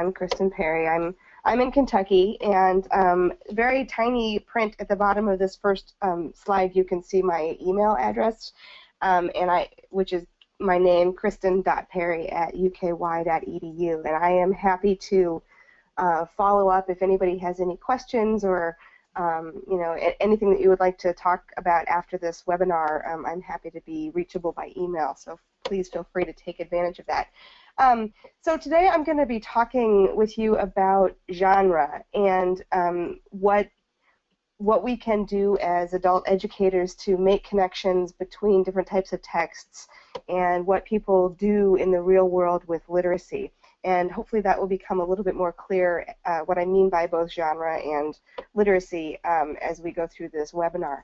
I'm Kristen Perry. I'm in Kentucky, and very tiny print at the bottom of this first slide, you can see my email address, which is my name, kristen.perry@uky.edu, and I am happy to follow up if anybody has any questions or anything that you would like to talk about after this webinar. I'm happy to be reachable by email, so please feel free to take advantage of that. So today I'm going to be talking with you about genre and what we can do as adult educators to make connections between different types of texts and what people do in the real world with literacy. And hopefully that will become a little bit more clear what I mean by both genre and literacy as we go through this webinar.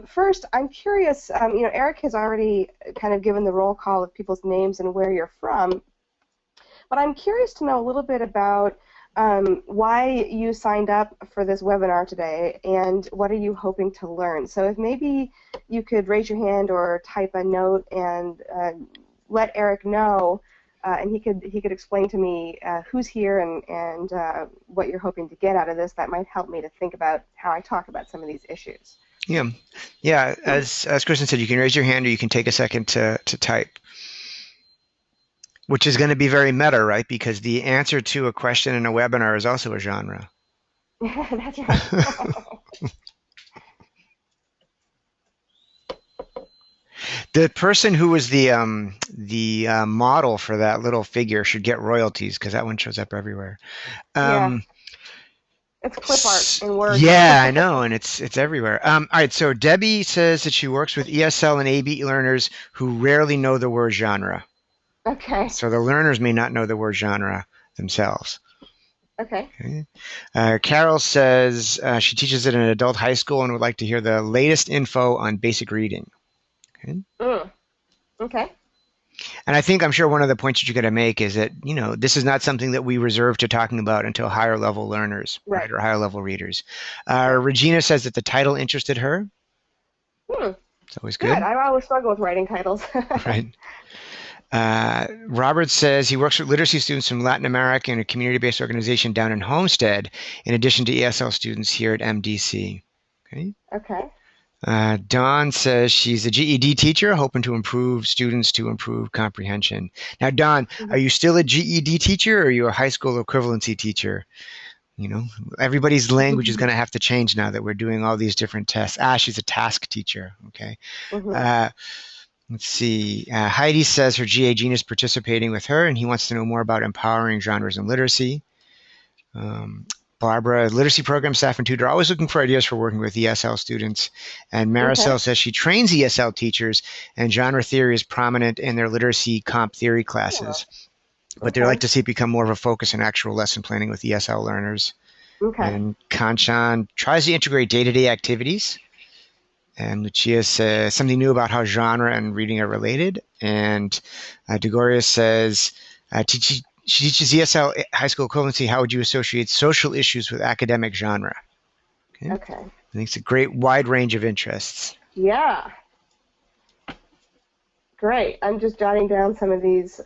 First, I'm curious, Eric has already kind of given the roll call of people's names and where you're from, but I'm curious to know a little bit about why you signed up for this webinar today and what are you hoping to learn. So if maybe you could raise your hand or type a note and let Eric know, and he could explain to me who's here and what you're hoping to get out of this. That might help me to think about how I talk about some of these issues. Yeah. As Kristen said, you can raise your hand or you can take a second to type, which is going to be very meta, right? Because the answer to a question in a webinar is also a genre. That's right. The person who was the model for that little figure should get royalties because that one shows up everywhere. Yeah. It's clip art in Word. Yeah, I know, and it's everywhere. All right, so Debbie says that she works with ESL and AB learners who rarely know the word genre. Okay. So the learners may not know the word genre themselves. Okay. Carol says she teaches at an adult high school and would like to hear the latest info on basic reading. Okay. And I think I'm sure one of the points that you're going to make is that, this is not something that we reserve to talking about until higher level learners, right, or higher level readers. Regina says that the title interested her. It's always good. I always struggle with writing titles. Right. Robert says he works with literacy students from Latin America in a community-based organization down in Homestead, in addition to ESL students here at MDC. Okay. Dawn says she's a GED teacher, hoping to improve students to improve comprehension. Now, Dawn, are you still a GED teacher, or are you a high school equivalency teacher? Everybody's language is going to have to change now that we're doing all these different tests. She's a task teacher. Okay. Let's see. Heidi says her GA Gene is participating with her, and he wants to know more about empowering genres and literacy. Barbara, literacy program staff and tutor, always looking for ideas for working with ESL students. And Maricel says she trains ESL teachers, and genre theory is prominent in their literacy comp theory classes. But they'd like to see it become more of a focus in actual lesson planning with ESL learners. And Kanchan tries to integrate day-to-day activities. And Lucia says something new about how genre and reading are related. And Degoria says she teaches ESL high school equivalency. How would you associate social issues with academic genre? Okay. I think it's a great wide range of interests. Yeah. Great. I'm just jotting down some of these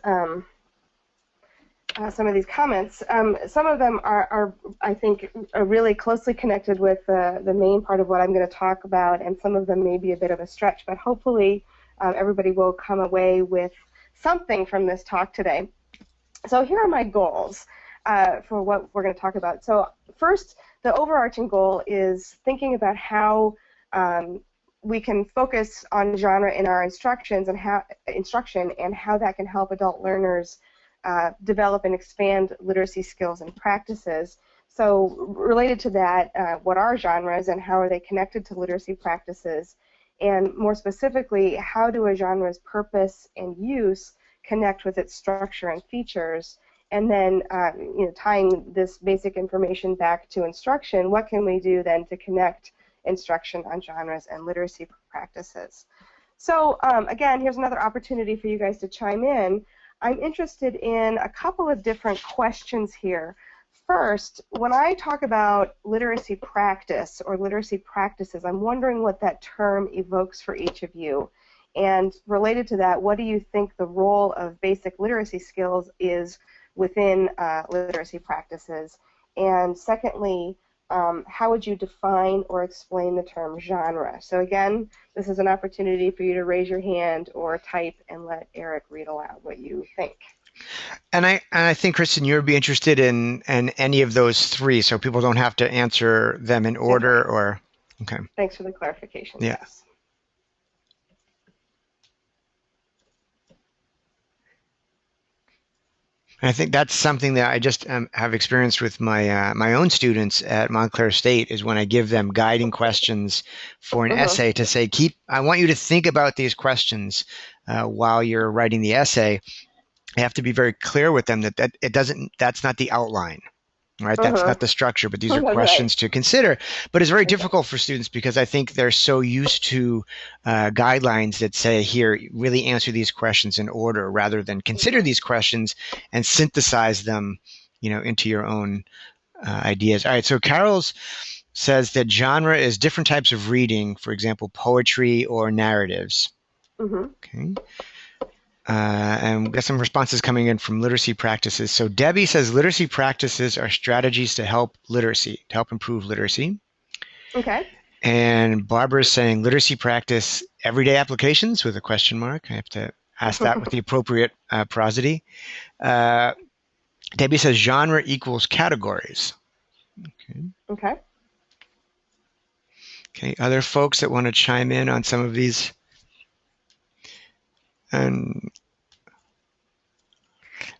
comments. Some of them are I think, are really closely connected with the main part of what I'm going to talk about, and some of them may be a bit of a stretch, but hopefully everybody will come away with something from this talk today. So here are my goals for what we're going to talk about. So first, the overarching goal is thinking about how we can focus on genre in our instruction and how that can help adult learners develop and expand literacy skills and practices. So related to that, what are genres and how are they connected to literacy practices? And more specifically, how do a genre's purpose and use connect with its structure and features? And then tying this basic information back to instruction, what can we do then to connect instruction on genres and literacy practices? So again, here's another opportunity for you guys to chime in. I'm interested in a couple of different questions here. First, when I talk about literacy practice or literacy practices, I'm wondering what that term evokes for each of you. And related to that, what do you think the role of basic literacy skills is within literacy practices? And secondly, how would you define or explain the term genre? So again, this is an opportunity for you to raise your hand or type and let Eric read aloud what you think. And I think, Kristen, you'd be interested in any of those three, so people don't have to answer them in order. Okay. Or okay. Thanks for the clarification. Yeah. Yes. And I think that's something that I just have experienced with my own students at Montclair State, is when I give them guiding questions for an essay to say, I want you to think about these questions while you're writing the essay. I have to be very clear with them that that's not the outline. Right, that's not the structure, but these are questions to consider. But it's very difficult for students because I think they're so used to guidelines that say, here, really answer these questions in order, rather than consider these questions and synthesize them, into your own ideas. All right, so Carol's says that genre is different types of reading, for example, poetry or narratives. Okay. And we've got some responses coming in from literacy practices. So Debbie says literacy practices are strategies to help improve literacy. Okay. And Barbara's saying literacy practice, everyday applications, with a question mark. I have to ask that with the appropriate prosody. Debbie says genre equals categories. Okay. Okay. Other folks that want to chime in on some of these? And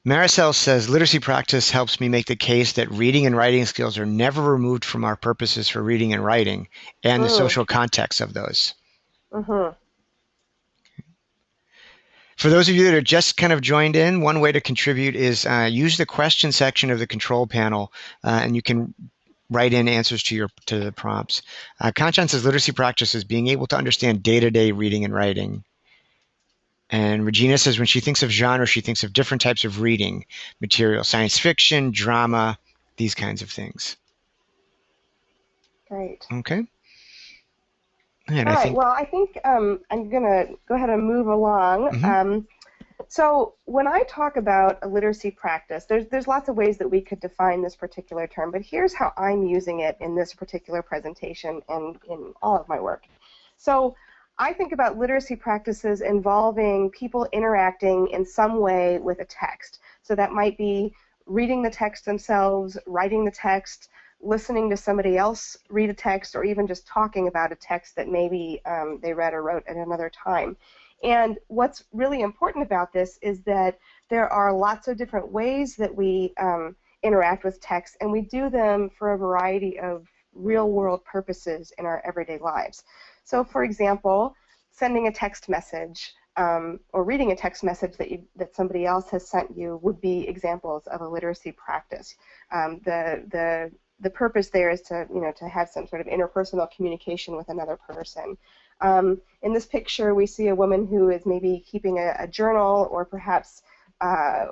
Maricel says, literacy practice helps me make the case that reading and writing skills are never removed from our purposes for reading and writing and the social context of those. For those of you that are just kind of joined in, one way to contribute is use the question section of the control panel, and you can write in answers to the prompts. Kanchan says, literacy practice is being able to understand day-to-day reading and writing. And Regina says when she thinks of genre, she thinks of different types of reading material, science fiction, drama, these kinds of things. Great. Okay. And I think I'm going to go ahead and move along. So when I talk about a literacy practice, there's lots of ways that we could define this particular term, but here's how I'm using it in this particular presentation and in all of my work. So I think about literacy practices involving people interacting in some way with a text. So that might be reading the text themselves, writing the text, listening to somebody else read a text, or even just talking about a text that maybe they read or wrote at another time. And what's really important about this is that there are lots of different ways that we interact with text, and we do them for a variety of real-world purposes in our everyday lives. So, for example, sending a text message or reading a text message that somebody else has sent you would be examples of a literacy practice. The purpose there is to have some sort of interpersonal communication with another person. In this picture, we see a woman who is maybe keeping a journal, or perhaps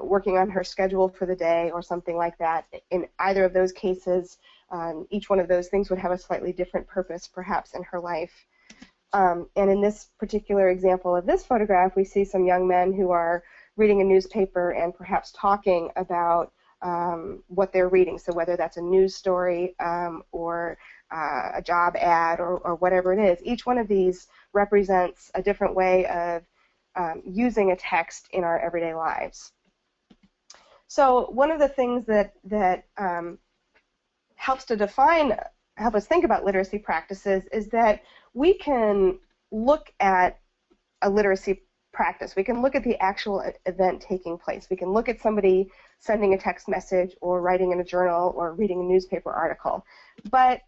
working on her schedule for the day or something like that. In either of those cases, each one of those things would have a slightly different purpose, perhaps, in her life. And in this particular example of this photograph, we see some young men who are reading a newspaper and perhaps talking about what they're reading. So whether that's a news story or a job ad or whatever it is, each one of these represents a different way of using a text in our everyday lives. So one of the things that helps us think about literacy practices is that we can look at a literacy practice. We can look at the actual event taking place. We can look at somebody sending a text message or writing in a journal or reading a newspaper article. But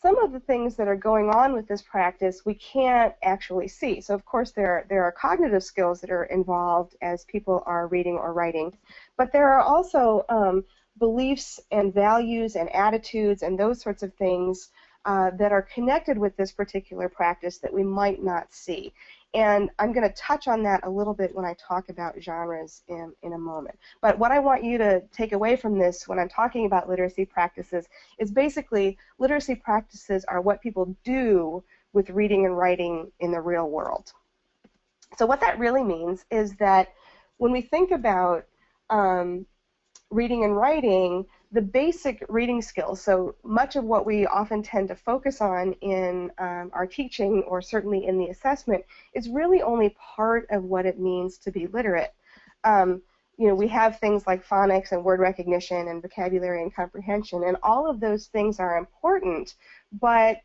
some of the things that are going on with this practice we can't actually see. So of course there are cognitive skills that are involved as people are reading or writing, but there are also beliefs and values and attitudes and those sorts of things that are connected with this particular practice that we might not see. And I'm going to touch on that a little bit when I talk about genres in a moment. But what I want you to take away from this when I'm talking about literacy practices is basically literacy practices are what people do with reading and writing in the real world. So what that really means is that when we think about reading and writing, the basic reading skills, so much of what we often tend to focus on in our teaching or certainly in the assessment is really only part of what it means to be literate. You know, we have things like phonics and word recognition and vocabulary and comprehension, and all of those things are important, but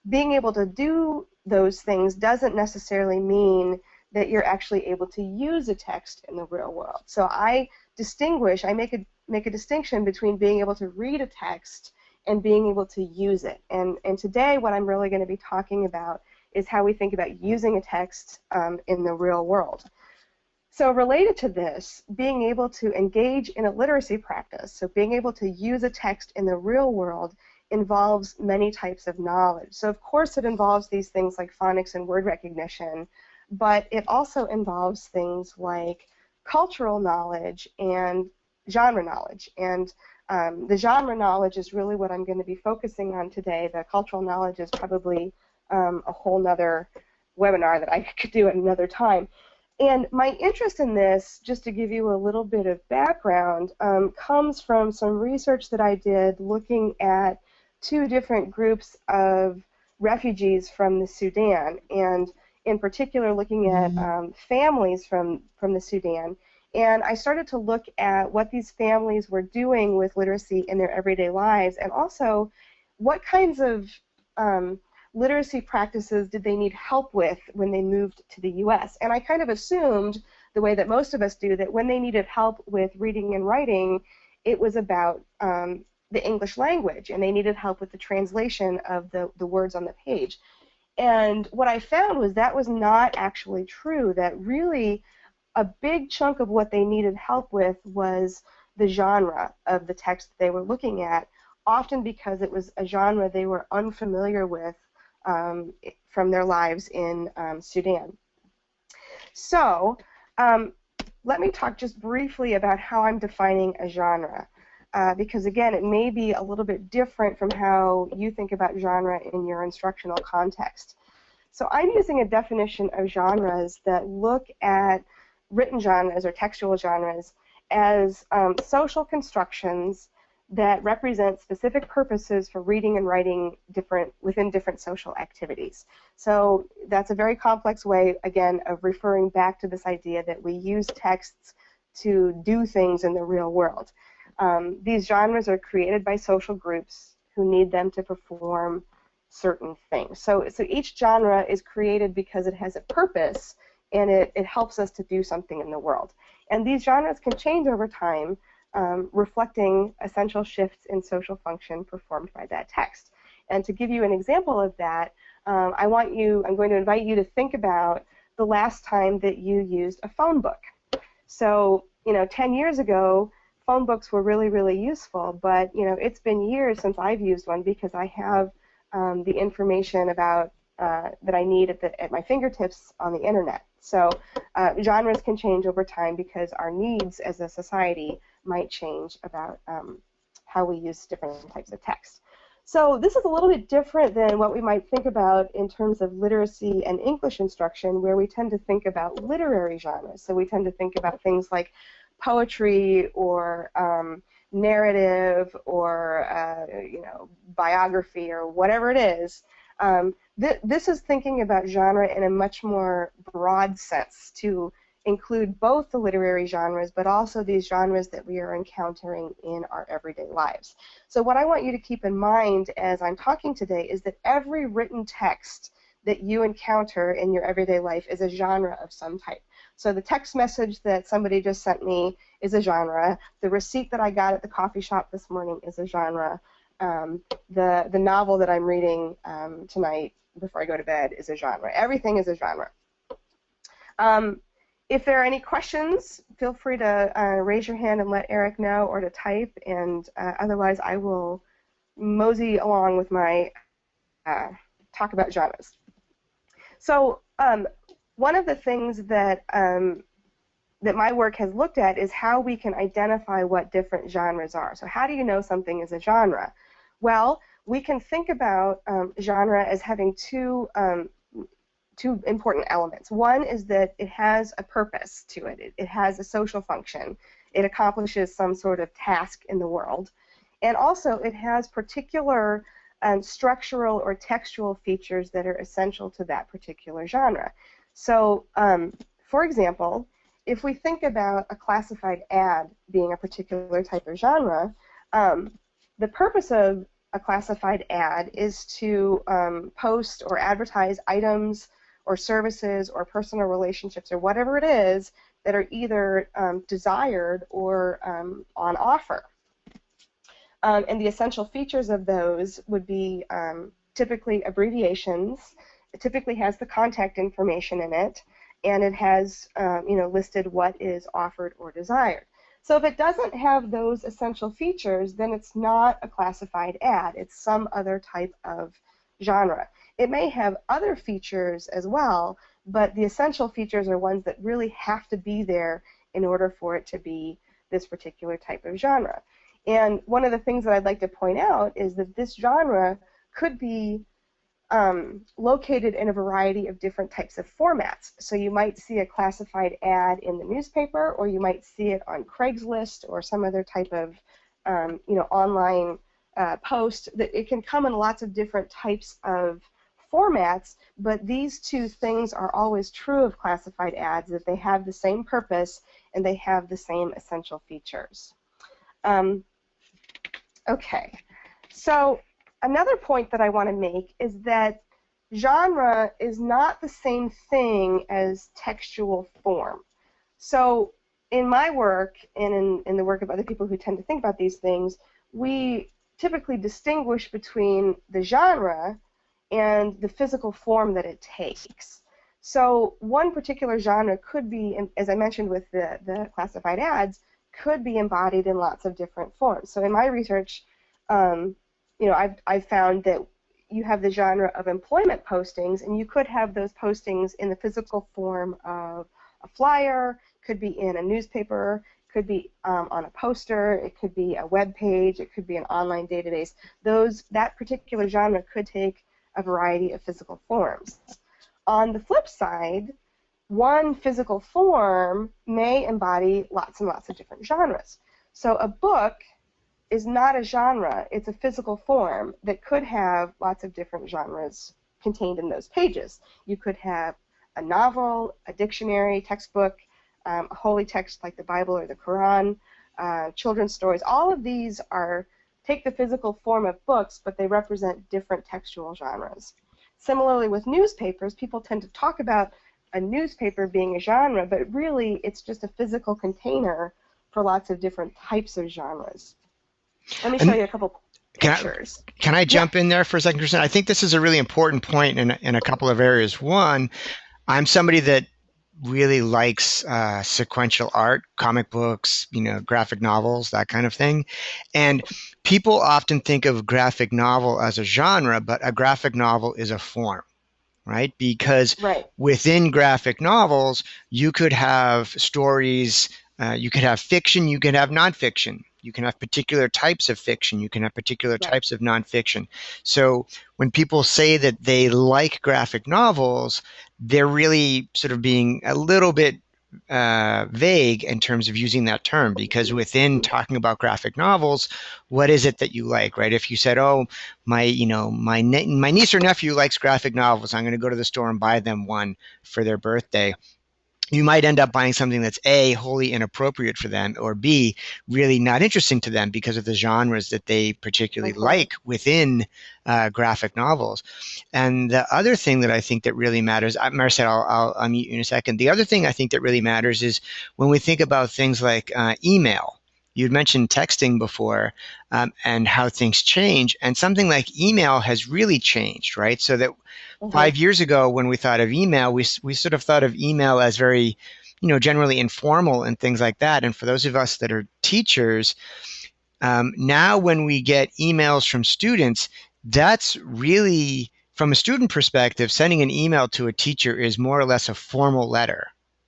being able to do those things doesn't necessarily mean that you're actually able to use a text in the real world. So I make a distinction between being able to read a text and being able to use it. And today what I'm really going to be talking about is how we think about using a text in the real world. So related to this, being able to engage in a literacy practice, so being able to use a text in the real world, involves many types of knowledge. So of course it involves these things like phonics and word recognition, but it also involves things like cultural knowledge and genre knowledge. And the genre knowledge is really what I'm going to be focusing on today. The cultural knowledge is probably a whole nother webinar that I could do at another time. And my interest in this, just to give you a little bit of background, comes from some research that I did looking at two different groups of refugees from the Sudan, and in particular looking at families from the Sudan. And I started to look at what these families were doing with literacy in their everyday lives, and also what kinds of literacy practices did they need help with when they moved to the U.S. And I kind of assumed, the way that most of us do, that when they needed help with reading and writing, it was about the English language, and they needed help with the translation of the words on the page. And what I found was that was not actually true, that really a big chunk of what they needed help with was the genre of the text that they were looking at, often because it was a genre they were unfamiliar with from their lives in Sudan. So let me talk just briefly about how I'm defining a genre, because again, it may be a little bit different from how you think about genre in your instructional context. So I'm using a definition of genres that look at written genres or textual genres as social constructions that represent specific purposes for reading and writing within different social activities. So that's a very complex way, again, of referring back to this idea that we use texts to do things in the real world. These genres are created by social groups who need them to perform certain things. So each genre is created because it has a purpose, and it helps us to do something in the world. And these genres can change over time, reflecting essential shifts in social function performed by that text. And to give you an example of that, I'm going to invite you to think about the last time that you used a phone book. So, 10 years ago, phone books were really, really useful, but, it's been years since I've used one because I have the information about that I need at my fingertips on the internet. So genres can change over time because our needs as a society might change about how we use different types of text. So this is a little bit different than what we might think about in terms of literacy and English instruction, where we tend to think about literary genres. So we tend to think about things like poetry or narrative or biography or whatever it is. This is thinking about genre in a much more broad sense, to include both the literary genres but also these genres that we are encountering in our everyday lives. So what I want you to keep in mind as I'm talking today is that every written text that you encounter in your everyday life is a genre of some type. So the text message that somebody just sent me is a genre. The receipt that I got at the coffee shop this morning is a genre. The novel that I'm reading tonight before I go to bed is a genre. Everything is a genre. If there are any questions, feel free to raise your hand and let Eric know, or to type, and otherwise I will mosey along with my talk about genres. So one of the things that that my work has looked at is how we can identify what different genres are. So how do you know something is a genre? Well, we can think about genre as having two important elements. One is that it has a purpose to it. It has a social function. it accomplishes some sort of task in the world. And also it has particular structural or textual features that are essential to that particular genre. So, for example, if we think about a classified ad being a particular type of genre, the purpose of a classified ad is to post or advertise items or services or personal relationships or whatever it is that are either desired or on offer. And the essential features of those would be typically abbreviations. It typically has the contact information in it, and it has listed what is offered or desired. So if it doesn't have those essential features, then it's not a classified ad. It's some other type of genre. It may have other features as well, but the essential features are ones that really have to be there in order for it to be this particular type of genre. And one of the things that I'd like to point out is that this genre could be located in a variety of different types of formats. So you might see a classified ad in the newspaper, or you might see it on Craigslist or some other type of online post. That it can come in lots of different types of formats, but these two things are always true of classified ads, that they have the same purpose and they have the same essential features. Okay, so another point that I want to make is that genre is not the same thing as textual form. So in my work and in the work of other people who tend to think about these things, we typically distinguish between the genre and the physical form that it takes. So one particular genre could be, as I mentioned with the classified ads, could be embodied in lots of different forms. So in my research, I've found that you have the genre of employment postings, and you could have those postings in the physical form of a flyer, could be in a newspaper, could be on a poster, it could be a web page, it could be an online database. That particular genre could take a variety of physical forms. On the flip side, one physical form may embody lots and lots of different genres. So a book is not a genre, it's a physical form that could have lots of different genres contained in those pages. You could have a novel, a dictionary, textbook, a holy text like the Bible or the Quran, children's stories. All of these take the physical form of books, but they represent different textual genres. Similarly with newspapers, people tend to talk about a newspaper being a genre, but really it's just a physical container for lots of different types of genres. Let me show you a couple pictures. Can I jump in there for a second, Kristen? I think this is a really important point in a couple of areas. One, I'm somebody that really likes sequential art, comic books, graphic novels, that kind of thing. And people often think of graphic novel as a genre, but a graphic novel is a form, right? Because within graphic novels, you could have stories, you could have fiction, you could have nonfiction. You can have particular types of fiction. You can have particular types of nonfiction. So when people say that they like graphic novels, they're really sort of being a little bit vague in terms of using that term, because within talking about graphic novels, what is it that you like, right? If you said, "Oh, my niece or nephew likes graphic novels, I'm going to go to the store and buy them one for their birthday," you might end up buying something that's A, wholly inappropriate for them, or B, really not interesting to them because of the genres that they particularly like within graphic novels. And the other thing that I think that really matters, Marcel, I'll unmute you in a second. The other thing I think that really matters is when we think about things like email. You'd mentioned texting before and how things change, and something like email has really changed, right? So that 5 years ago, when we thought of email, we sort of thought of email as very, generally informal and things like that. And for those of us that are teachers, now when we get emails from students, that's really, from a student perspective, sending an email to a teacher is more or less a formal letter.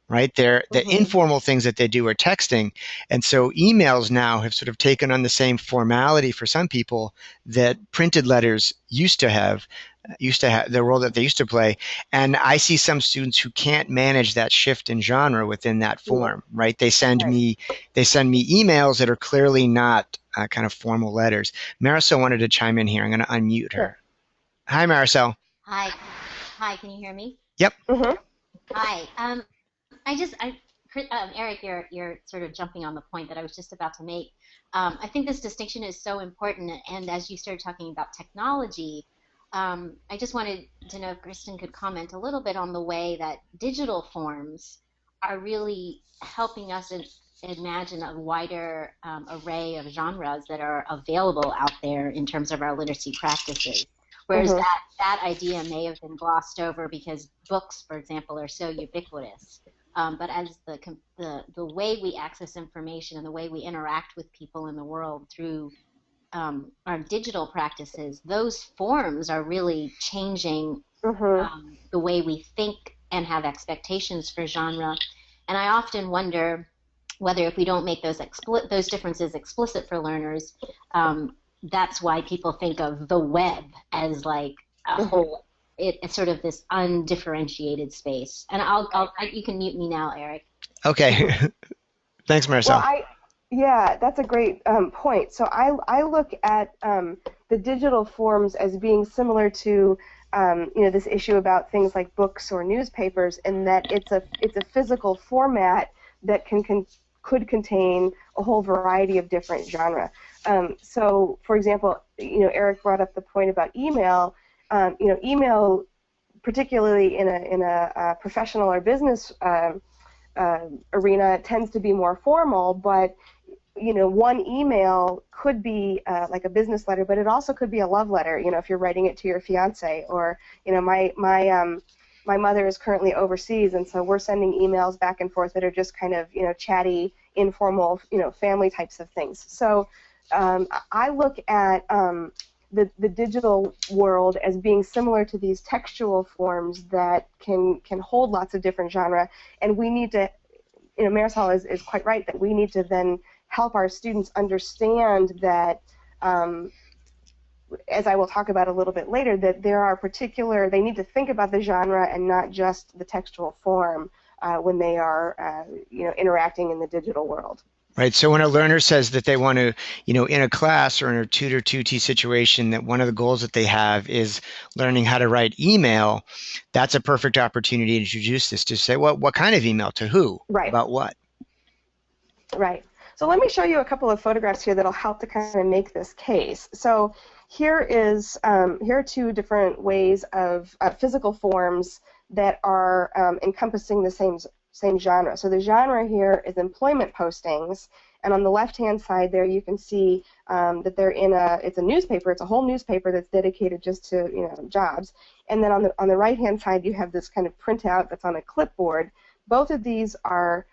right? The Mm-hmm. informal things that they do are texting. And so emails now have sort of taken on the same formality for some people that printed letters used to have the role that they used to play. And I see some students who can't manage that shift in genre within that Yeah. form, right? Right. They send me emails that are clearly not kind of formal letters. Marisol wanted to chime in here. I'm going to unmute Sure. her. Hi, Marisol. Hi, hi, can you hear me? Yep. Mm-hmm. Hi. Eric, you're sort of jumping on the point that I was just about to make. I think this distinction is so important, and as you started talking about technology, I just wanted to know if Kristen could comment a little bit on the way that digital forms are really helping us imagine a wider array of genres that are available out there in terms of our literacy practices. Whereas Mm-hmm. that idea may have been glossed over because books, for example, are so ubiquitous. But as the way we access information and the way we interact with people in the world through our digital practices, those forms are really changing Mm-hmm. the way we think and have expectations for genre. And I often wonder whether if we don't make those differences explicit for learners, that's why people think of the web as like a Mm-hmm. whole. It's sort of this undifferentiated space. And you can mute me now, Eric. Okay. Thanks, Well, Marisol. yeah, that's a great point. So I look at the digital forms as being similar to this issue about things like books or newspapers, in that it's a physical format that could contain a whole variety of different genre. So, for example, Eric brought up the point about email. Email, particularly in a professional or business arena, tends to be more formal, but one email could be like a business letter, but it also could be a love letter. If you're writing it to your fiance, or my mother is currently overseas, and so we're sending emails back and forth that are just kind of chatty, informal, family types of things. So I look at the digital world as being similar to these textual forms that can hold lots of different genre, and we need to, Marisol is quite right that we need to then help our students understand that, as I will talk about a little bit later, that they need to think about the genre and not just the textual form when they are interacting in the digital world. Right. So when a learner says that they want to, in a class or in a tutor 2T situation, that one of the goals that they have is learning how to write email, that's a perfect opportunity to introduce this, to say, well, what kind of email, to who, Right. about what? Right. So let me show you a couple of photographs here that'll help to kind of make this case. So here are two different ways of physical forms that are encompassing the same genre. So the genre here is employment postings, and on the left-hand side there you can see that it's a newspaper. It's a whole newspaper that's dedicated just to jobs. And then on the right-hand side you have this kind of printout that's on a clipboard. Both of these are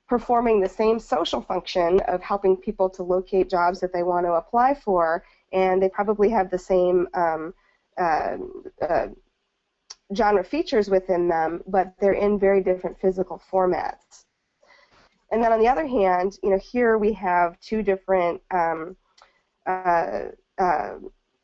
performing the same social function of helping people to locate jobs that they want to apply for, and they probably have the same genre features within them, but they're in very different physical formats. And then on the other hand, here we have two different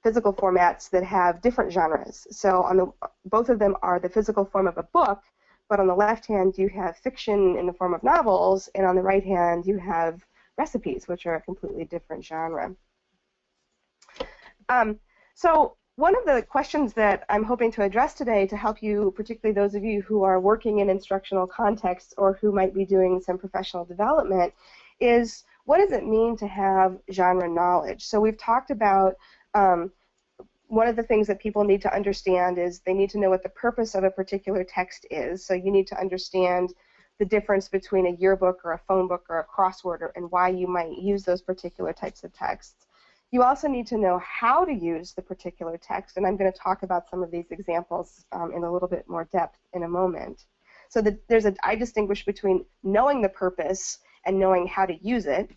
physical formats that have different genres. So both of them are the physical form of a book, but on the left hand you have fiction in the form of novels, and on the right hand you have recipes, which are a completely different genre. So one of the questions that I'm hoping to address today, to help you, particularly those of you who are working in instructional contexts or who might be doing some professional development, is what does it mean to have genre knowledge? So we've talked about one of the things that people need to understand is they need to know what the purpose of a particular text is. So you need to understand the difference between a yearbook or a phone book or a crossword, and why you might use those particular types of texts. You also need to know how to use the particular text, and I'm going to talk about some of these examples in a little bit more depth in a moment. So I distinguish between knowing the purpose and knowing how to use it.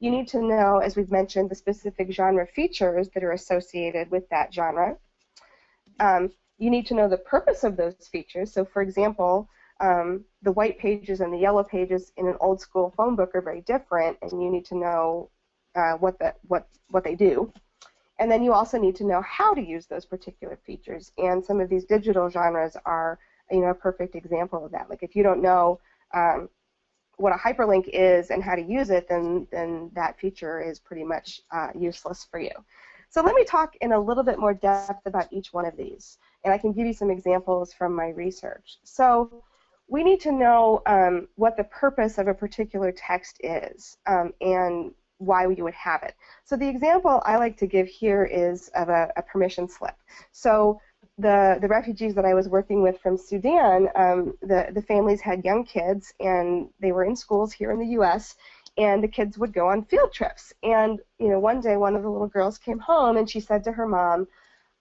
You need to know, as we've mentioned, the specific genre features that are associated with that genre. You need to know the purpose of those features. So, for example, the white pages and the yellow pages in an old school phone book are very different, and you need to know what they do. And then you also need to know how to use those particular features. And some of these digital genres are, a perfect example of that. Like if you don't know what a hyperlink is and how to use it, then that feature is pretty much useless for you. So let me talk in a little bit more depth about each one of these, and I can give you some examples from my research. So we need to know what the purpose of a particular text is and why you would have it. So the example I like to give here is of a permission slip. So the refugees that I was working with from Sudan, the families had young kids, and they were in schools here in the U.S., and the kids would go on field trips. And one day one of the little girls came home, and she said to her mom,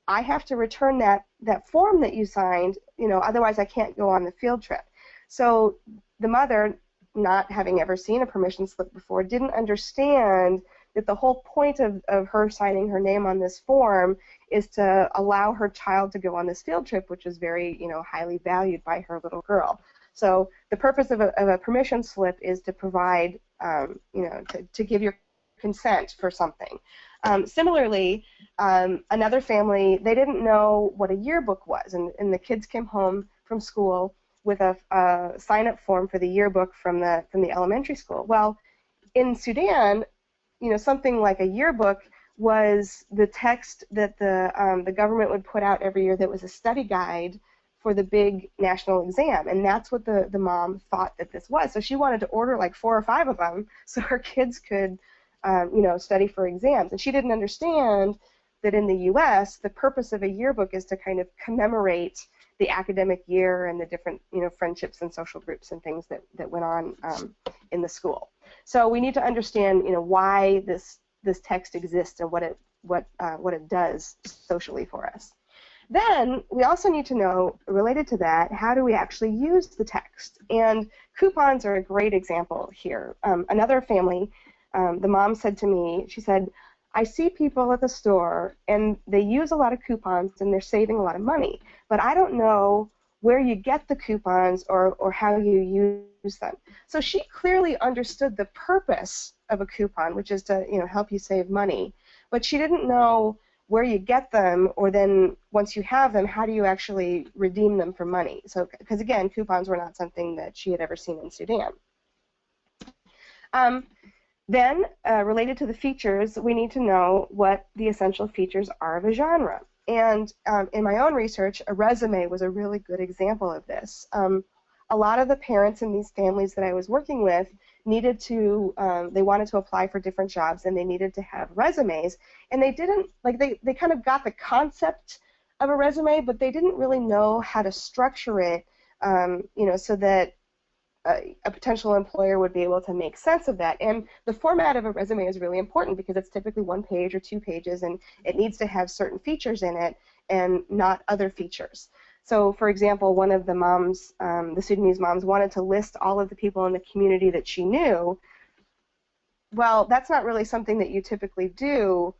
I have to return that form that you signed, otherwise I can't go on the field trip. So the mother, not having ever seen a permission slip before, didn't understand that the whole point of her signing her name on this form is to allow her child to go on this field trip, which is very, highly valued by her little girl. So the purpose of a permission slip is to provide, to give your consent for something. Similarly, another family, they didn't know what a yearbook was, and the kids came home from school with a sign-up form for the yearbook from the elementary school. Well, in Sudan, something like a yearbook was the text that the government would put out every year that was a study guide for the big national exam, and that's what the mom thought that this was. So she wanted to order like 4 or 5 of them so her kids could, study for exams. And she didn't understand that in the U.S., the purpose of a yearbook is to kind of commemorate the academic year and the different, friendships and social groups and things that went on in the school. So we need to understand, why this text exists and what it does socially for us. Then we also need to know, related to that, how do we actually use the text? And coupons are a great example here. Another family, the mom said to me, she said, I see people at the store and they use a lot of coupons and they're saving a lot of money, but I don't know where you get the coupons or how you use them. So she clearly understood the purpose of a coupon, which is to help you save money, but she didn't know where you get them, or then once you have them, how do you actually redeem them for money? So, because again, coupons were not something that she had ever seen in Sudan. Then, related to the features, we need to know what the essential features are of a genre. And in my own research, a resume was a really good example of this. A lot of the parents in these families that I was working with needed to, they wanted to apply for different jobs, and they needed to have resumes. And they didn't, they kind of got the concept of a resume, but they didn't really know how to structure it, so that a potential employer would be able to make sense of that. And the format of a resume is really important because it's typically 1 page or 2 pages, and it needs to have certain features in it and not other features. So, for example, one of the moms, the Sudanese moms, wanted to list all of the people in the community that she knew. Well, that's not really something that you typically do.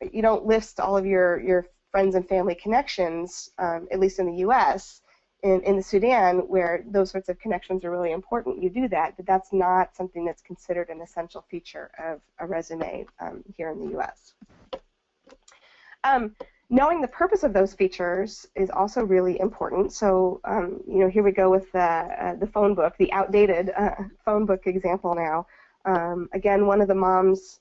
You don't list all of your friends and family connections, at least in the U.S., in the Sudan, where those sorts of connections are really important. You do that, but that's not something that's considered an essential feature of a resume here in the U.S. Knowing the purpose of those features is also really important. So, here we go with the phone book, the outdated phone book example now. Again, one of the moms,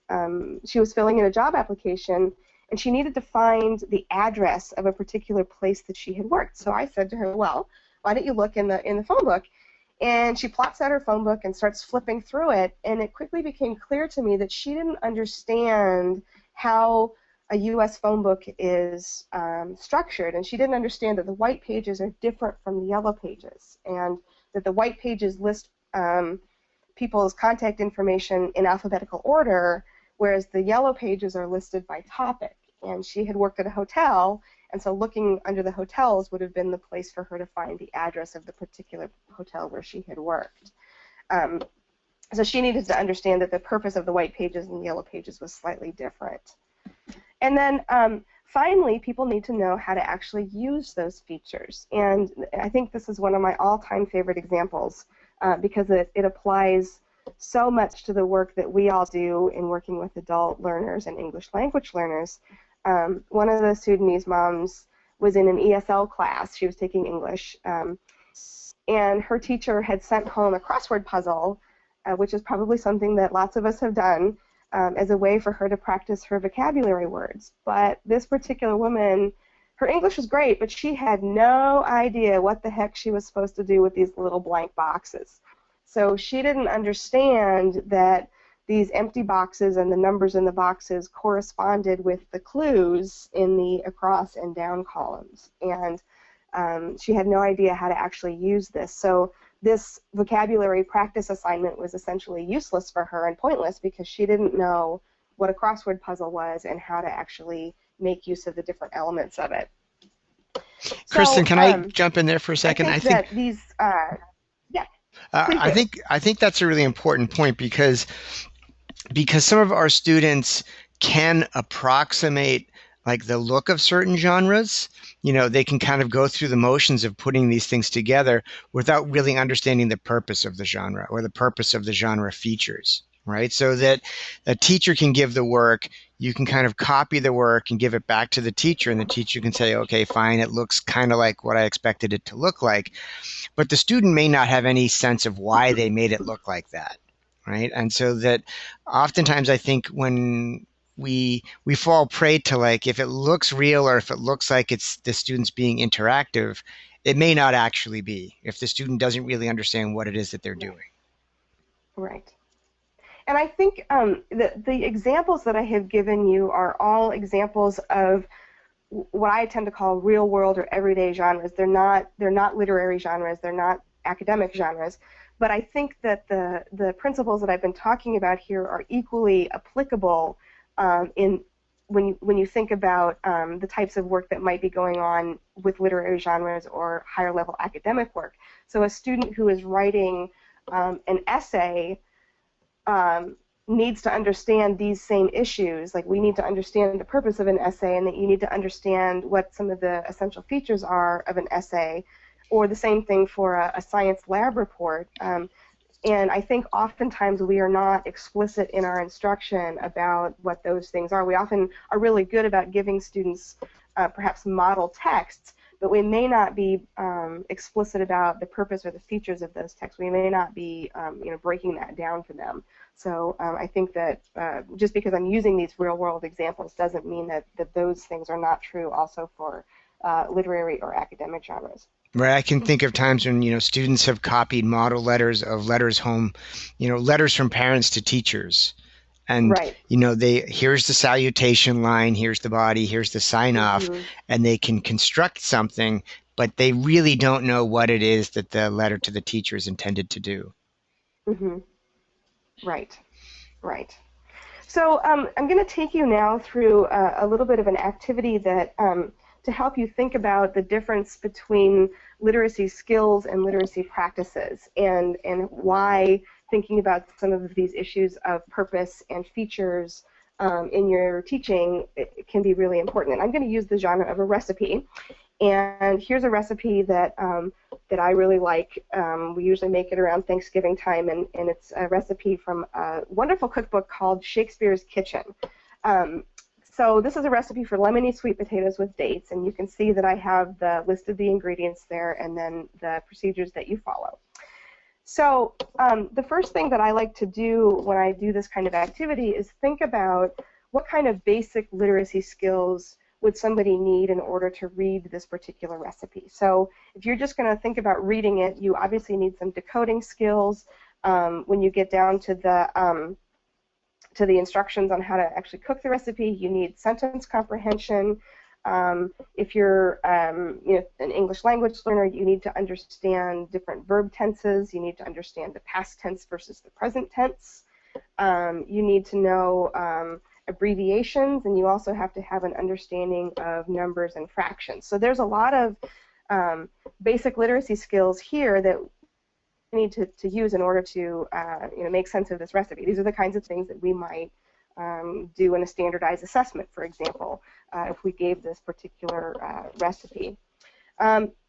she was filling in a job application, and she needed to find the address of a particular place that she had worked. So I said to her, well, why don't you look in the phone book? And she plops out her phone book and starts flipping through it, and it quickly became clear to me that she didn't understand how a U.S. phone book is structured, and she didn't understand that the white pages are different from the yellow pages, and that the white pages list people's contact information in alphabetical order, whereas the yellow pages are listed by topic. And she had worked at a hotel, and so looking under the hotels would have been the place for her to find the address of the particular hotel where she had worked. So she needed to understand that the purpose of the white pages and the yellow pages was slightly different. And then finally, people need to know how to actually use those features. And I think this is one of my all-time favorite examples because it applies so much to the work that we all do in working with adult learners and English language learners. One of the Sudanese moms was in an ESL class. She was taking English, and her teacher had sent home a crossword puzzle, which is probably something that lots of us have done, as a way for her to practice her vocabulary words. But this particular woman, her English was great, but she had no idea what the heck she was supposed to do with these little blank boxes. So she didn't understand that these empty boxes and the numbers in the boxes corresponded with the clues in the across and down columns. And she had no idea how to actually use this. So this vocabulary practice assignment was essentially useless for her and pointless because she didn't know what a crossword puzzle was and how to actually make use of the different elements of it. Kristen, can I jump in there for a second? I think that these, yeah. I think that's a really important point because some of our students can approximate like the look of certain genres. You know, they can kind of go through the motions of putting these things together without really understanding the purpose of the genre or the purpose of the genre features, right? So that a teacher can give the work, you can kind of copy the work and give it back to the teacher, and the teacher can say, okay, fine, it looks kind of like what I expected it to look like. But the student may not have any sense of why they made it look like that, right? And so that oftentimes I think when we fall prey to, like, if it looks real or if it looks like it's the students being interactive, it may not actually be if the student doesn't really understand what it is that they're doing. Right. And I think the examples that I have given you are all examples of what I tend to call real world or everyday genres. They're not literary genres, they're not academic genres, but I think that the principles that I've been talking about here are equally applicable when you think about the types of work that might be going on with literary genres or higher level academic work. So a student who is writing an essay needs to understand these same issues. Like, we need to understand the purpose of an essay, and that you need to understand what some of the essential features are of an essay, or the same thing for a science lab report. And I think oftentimes we are not explicit in our instruction about what those things are. We often are really good about giving students perhaps model texts, but we may not be explicit about the purpose or the features of those texts. We may not be breaking that down for them. So I think that just because I'm using these real-world examples doesn't mean that those things are not true also for literary or academic genres. Right. I can think of times when, students have copied model letters of letters home, letters from parents to teachers. And, right. Here's the salutation line, here's the body, here's the sign off, Mm-hmm. and they can construct something, but they really don't know what it is that the letter to the teacher is intended to do. Mm-hmm. Right. Right. So I'm going to take you now through a little bit of an activity that to help you think about the difference between literacy skills and literacy practices, and why thinking about some of these issues of purpose and features in your teaching can be really important. And I'm going to use the genre of a recipe. And here's a recipe that that I really like. We usually make it around Thanksgiving time, and it's a recipe from a wonderful cookbook called Shakespeare's Kitchen. So this is a recipe for lemony sweet potatoes with dates, and you can see that I have the list of the ingredients there and then the procedures that you follow. So the first thing that I like to do when I do this kind of activity is think about what kind of basic literacy skills would somebody need in order to read this particular recipe. So if you're just going to think about reading it, you obviously need some decoding skills. When you get down to the instructions on how to actually cook the recipe, you need sentence comprehension. If you're an English language learner, you need to understand different verb tenses. You need to understand the past tense versus the present tense. You need to know abbreviations, and you also have to have an understanding of numbers and fractions. So there's a lot of basic literacy skills here that we need to use in order to make sense of this recipe. These are the kinds of things that we might do in a standardized assessment, for example, if we gave this particular recipe.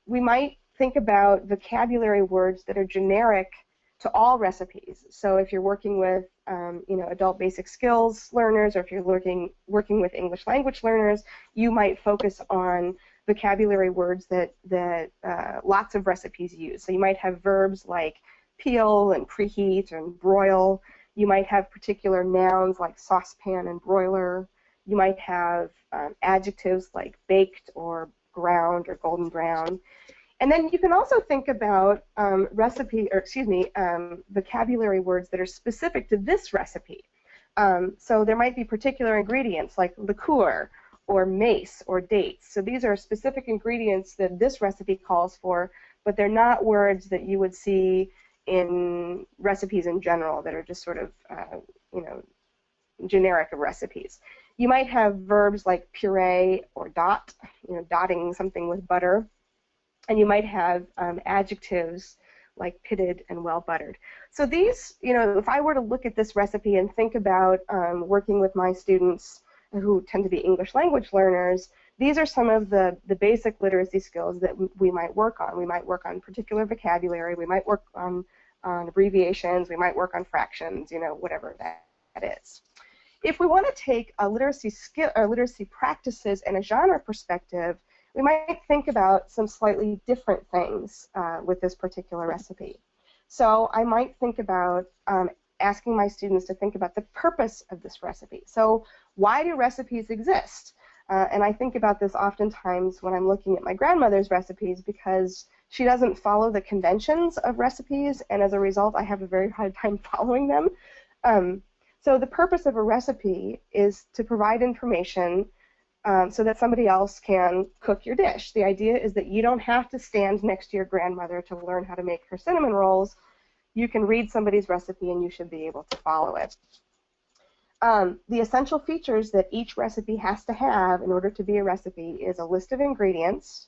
We might think about vocabulary words that are generic to all recipes. So if you're working with adult basic skills learners, or if you're working with English language learners, you might focus on vocabulary words that lots of recipes use. So you might have verbs like peel and preheat and broil. You might have particular nouns like saucepan and broiler. You might have adjectives like baked or ground or golden brown. And then you can also think about vocabulary words that are specific to this recipe. So there might be particular ingredients like liqueur or mace or dates. So these are specific ingredients that this recipe calls for, but they're not words that you would see in recipes in general that are just sort of, generic of recipes. You might have verbs like puree or dot, dotting something with butter. And you might have adjectives like pitted and well buttered. So these, if I were to look at this recipe and think about working with my students who tend to be English language learners, these are some of the basic literacy skills that we might work on. We might work on particular vocabulary. We might work on abbreviations. We might work on fractions, whatever that is. If we want to take a literacy skill or literacy practices and a genre perspective, we might think about some slightly different things with this particular recipe. So I might think about asking my students to think about the purpose of this recipe. So why do recipes exist? And I think about this oftentimes when I'm looking at my grandmother's recipes, because she doesn't follow the conventions of recipes, and as a result I have a very hard time following them. So the purpose of a recipe is to provide information so that somebody else can cook your dish. The idea is that you don't have to stand next to your grandmother to learn how to make her cinnamon rolls. You can read somebody's recipe and you should be able to follow it. The essential features that each recipe has to have in order to be a recipe is a list of ingredients,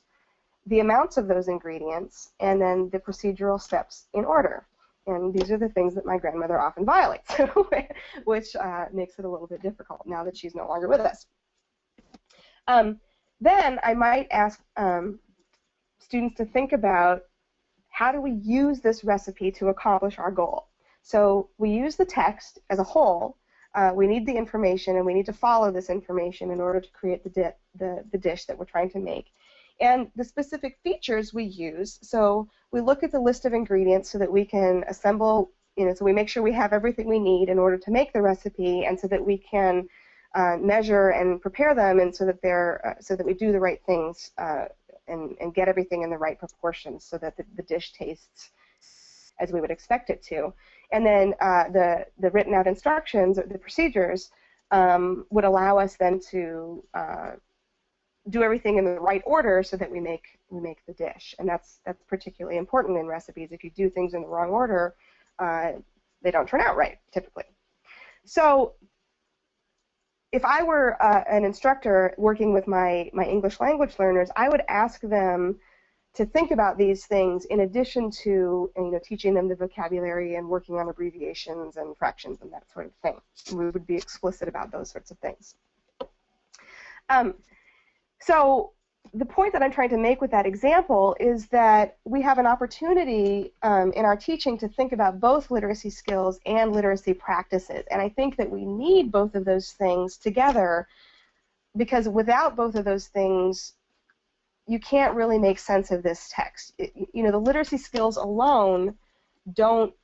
the amounts of those ingredients, and then the procedural steps in order. And these are the things that my grandmother often violates, which makes it a little bit difficult now that she's no longer with us. Then I might ask students to think about how do we use this recipe to accomplish our goal. So we use the text as a whole. We need the information, and we need to follow this information in order to create the dish that we're trying to make. And the specific features we use, so we look at the list of ingredients so that we can assemble, so we make sure we have everything we need in order to make the recipe, and so that we can measure and prepare them, and so that we do the right things and get everything in the right proportions so that the dish tastes as we would expect it to. And then the written out instructions, or the procedures, would allow us then to do everything in the right order so that we make the dish. And that's particularly important in recipes. If you do things in the wrong order, they don't turn out right, typically. So if I were an instructor working with my English language learners, I would ask them to think about these things in addition to teaching them the vocabulary and working on abbreviations and fractions and that sort of thing. We would be explicit about those sorts of things. So the point that I'm trying to make with that example is that we have an opportunity in our teaching to think about both literacy skills and literacy practices. And I think that we need both of those things together, because without both of those things, you can't really make sense of this text. The literacy skills alone don't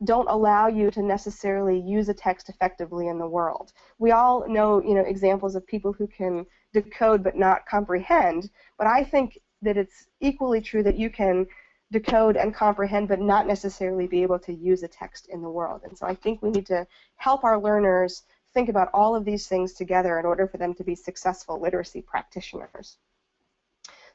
allow you to necessarily use a text effectively in the world. We all know, examples of people who can decode but not comprehend, but I think that it's equally true that you can decode and comprehend but not necessarily be able to use a text in the world. And so I think we need to help our learners think about all of these things together in order for them to be successful literacy practitioners.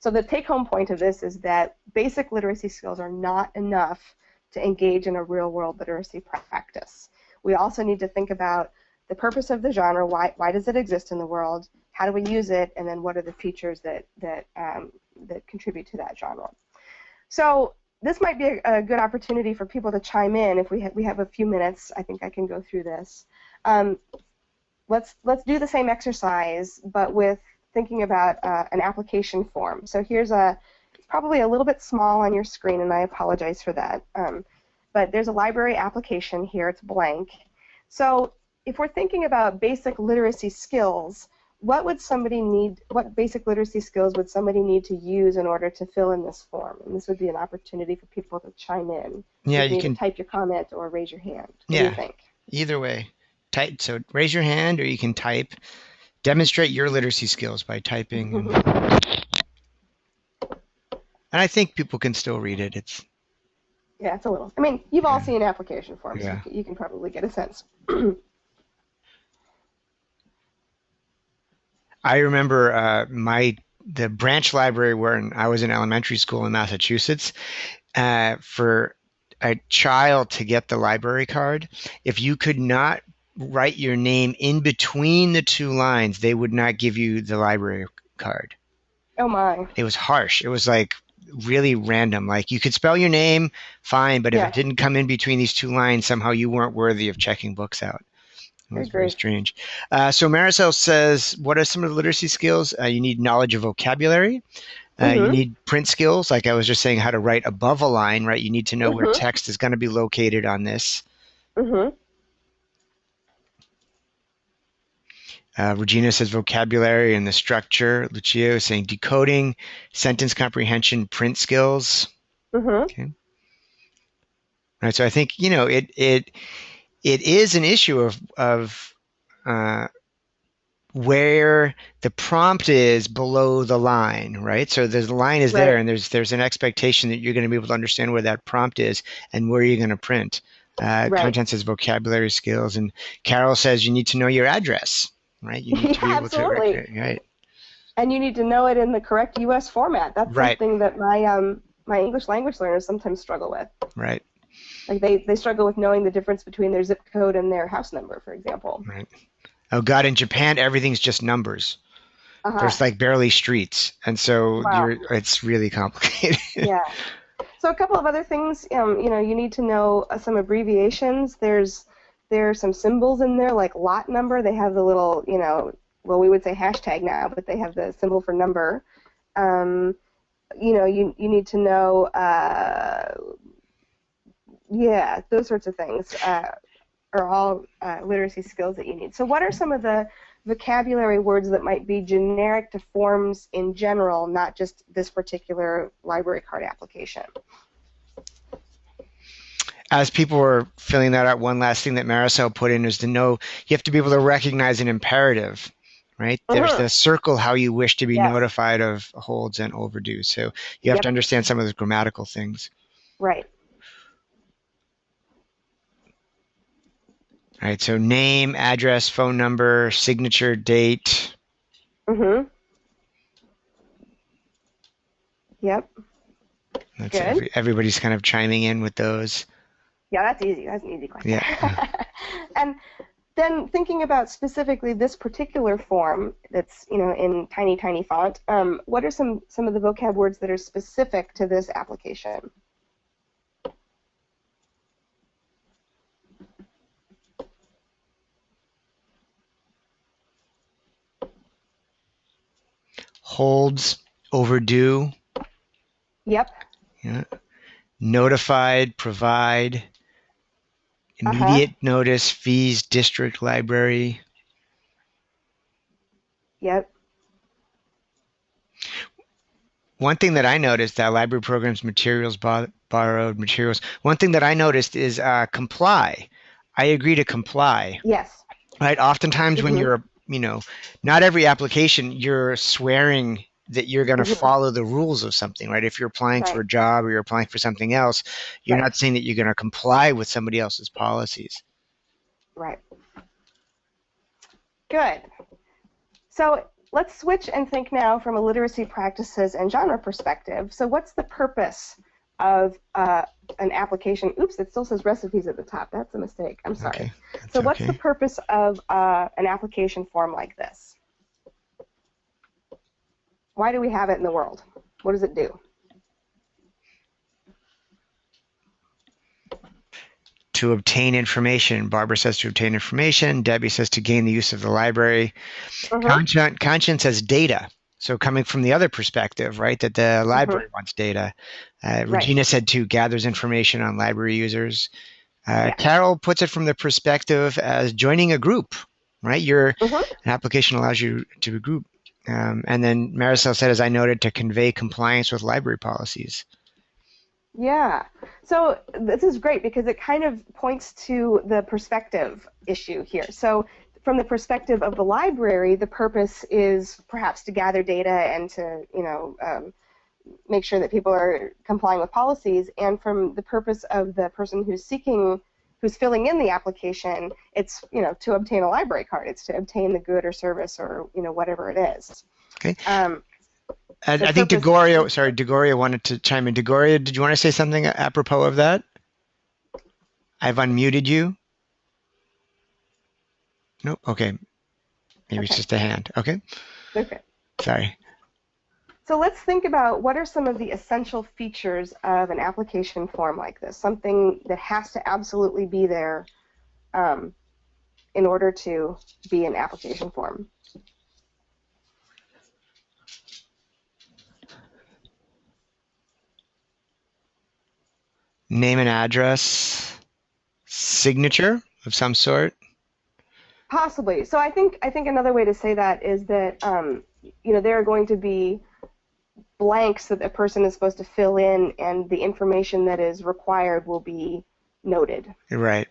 So the take-home point of this is that basic literacy skills are not enough to engage in a real-world literacy practice. We also need to think about the purpose of the genre, why does it exist in the world, how do we use it, and then what are the features that contribute to that genre. So this might be a good opportunity for people to chime in if we have a few minutes. I think I can go through this. Um, let's do the same exercise, but with thinking about an application form. So here's it's probably a little bit small on your screen, and I apologize for that. But there's a library application here. It's blank. So if we're thinking about basic literacy skills, what basic literacy skills would somebody need to use in order to fill in this form? And this would be an opportunity for people to chime in. Yeah, you can can type your comment or raise your hand. What do you think? Either way. Type, so raise your hand, or you can type. Demonstrate your literacy skills by typing. And I think people can still read it. Yeah, it's a little. I mean, you've all seen application forms. Yeah. So you can probably get a sense. I remember the branch library where I was in elementary school in Massachusetts. For a child to get the library card, if you could not write your name in between the two lines, they would not give you the library card. Oh my. It was harsh. It was like really random. Like you could spell your name fine, but if it didn't come in between these two lines, somehow you weren't worthy of checking books out. It was very strange. So Maricel says, what are some of the literacy skills? You need knowledge of vocabulary. You need print skills, like I was just saying, how to write above a line, right? You need to know where text is going to be located on this. Regina says vocabulary and the structure. Lucio is saying decoding, sentence comprehension, print skills. Okay. All right. So I think it is an issue of where the prompt is below the line, right? So the line is there, and there's an expectation that you're going to be able to understand where that prompt is and where you're going to print. Content says vocabulary skills, and Carol says you need to know your address, right? You need to be able to right. And you need to know it in the correct U.S. format. That's something that my English language learners sometimes struggle with. Right. Like they struggle with knowing the difference between their zip code and their house number, for example. Right. Oh God, in Japan everything's just numbers. There's like barely streets, and so it's really complicated. Yeah. So a couple of other things, you need to know some abbreviations. There are some symbols in there, like lot number. They have the little, well, we would say hashtag now, but they have the symbol for number. You need to know, those sorts of things are all literacy skills that you need. So what are some of the vocabulary words that might be generic to forms in general, not just this particular library card application? As people were filling that out, one last thing that Maricel put in is to know you have to be able to recognize an imperative, right? There's the circle how you wish to be notified of holds and overdue. So you have to understand some of the grammatical things. Right. All right, so name, address, phone number, signature, date. Yep. That's good. Everybody's kind of chiming in with those. Yeah, that's easy. That's an easy question. Yeah. And then thinking about specifically this particular form that's, in tiny, tiny font, what are some of the vocab words that are specific to this application? Holds, overdue. Yep. Yeah. Notified, provide, immediate notice, fees, district, library. Yep. One thing that I noticed, that library programs, materials, borrowed materials. One thing that I noticed is comply. I agree to comply. Yes. Right. Oftentimes when you're, not every application you're swearing that you're going to follow the rules of something, right? If you're applying for a job or you're applying for something else, you're not saying that you're going to comply with somebody else's policies. Right. Good. So let's switch and think now from a literacy practices and genre perspective. So what's the purpose of an application? Oops, it still says recipes at the top. That's a mistake. I'm sorry. Okay. So what's the purpose of an application form like this? Why do we have it in the world? What does it do? to obtain information. Barbara says to obtain information. Debbie says to gain the use of the library. Conscience says data. So coming from the other perspective, right, that the library wants data. Regina said to gathers information on library users. Carol puts it from the perspective as joining a group, right? An application allows you to group. And then Marisol said, as I noted, to convey compliance with library policies. Yeah. So this is great because it kind of points to the perspective issue here. So from the perspective of the library, the purpose is perhaps to gather data and to, make sure that people are complying with policies. And from the purpose of the person who's filling in the application, it's, to obtain a library card. It's to obtain the good or service or, whatever it is. Okay. I think DeGoria wanted to chime in. DeGoria, did you want to say something apropos of that? I've unmuted you. Nope. Okay. Maybe it's just a hand. Okay. Okay. Sorry. So let's think about what are some of the essential features of an application form like this, something that has to absolutely be there in order to be an application form. Name and address, signature of some sort. Possibly. So I think another way to say that is that there are going to be blanks that a person is supposed to fill in, and the information that is required will be noted. Right.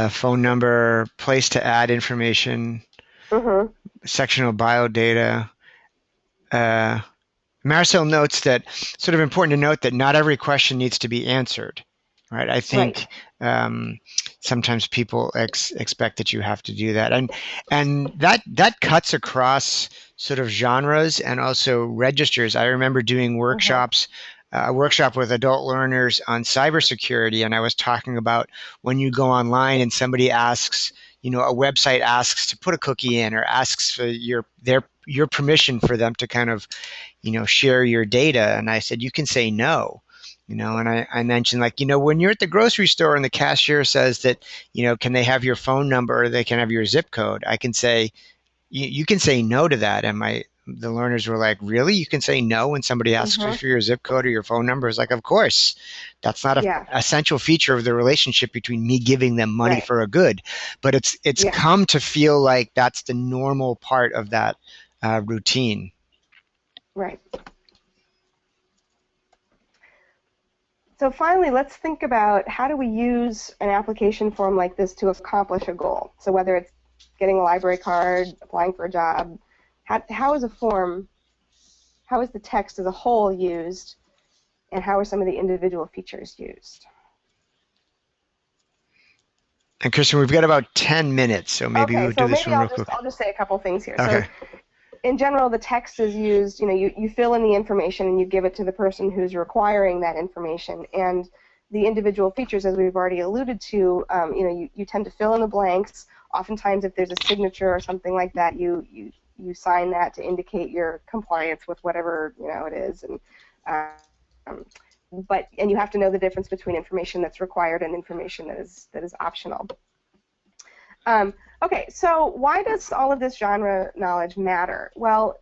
Phone number, place to add information, sectional bio data. Marisol notes that sort of important to note that not every question needs to be answered. Right. I think sometimes people expect that you have to do that, and that cuts across sort of genres and also registers. I remember doing workshops, a workshop with adult learners on cybersecurity, and I was talking about when you go online and somebody asks, a website asks to put a cookie in or asks for your permission for them to kind of, share your data, and I said you can say no. And I mentioned, when you're at the grocery store and the cashier says that, can they have your phone number or they can have your zip code, I can say, you can say no to that. And the learners were like, really? You can say no when somebody asks you for your zip code or your phone number? It's like, of course. That's not an essential feature of the relationship between me giving them money for a good. But it's come to feel like that's the normal part of that routine. Right. So finally, let's think about how do we use an application form like this to accomplish a goal. So whether it's getting a library card, applying for a job, how is the text as a whole used, and how are some of the individual features used? And Kristen, we've got about 10 minutes, so maybe we'll do this one real quick. I'll just say a couple things here. Okay. So in general, the text is used, you fill in the information and you give it to the person who's requiring that information. And the individual features, as we've already alluded to, you tend to fill in the blanks. Oftentimes, if there's a signature or something like that, you sign that to indicate your compliance with whatever it is. And you have to know the difference between information that's required and information that is optional. Okay, so why does all of this genre knowledge matter? Well,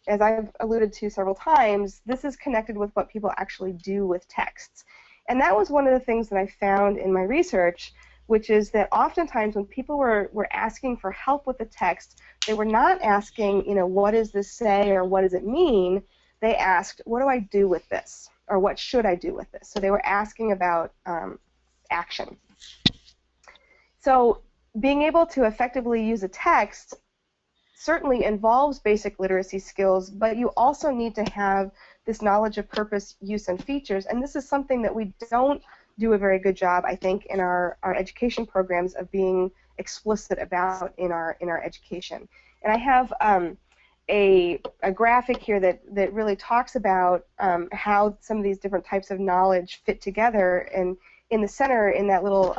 as I've alluded to several times, this is connected with what people actually do with texts. And that was one of the things that I found in my research, which is that oftentimes when people were asking for help with the text, they were not asking, what does this say or what does it mean? They asked, what do I do with this? Or what should I do with this? So they were asking about action. So being able to effectively use a text certainly involves basic literacy skills, but you also need to have this knowledge of purpose, use, and features, and this is something that we don't do a very good job, I think, in our education programs of being explicit about in our education. And I have a graphic here that really talks about how some of these different types of knowledge fit together, and in the center, in that little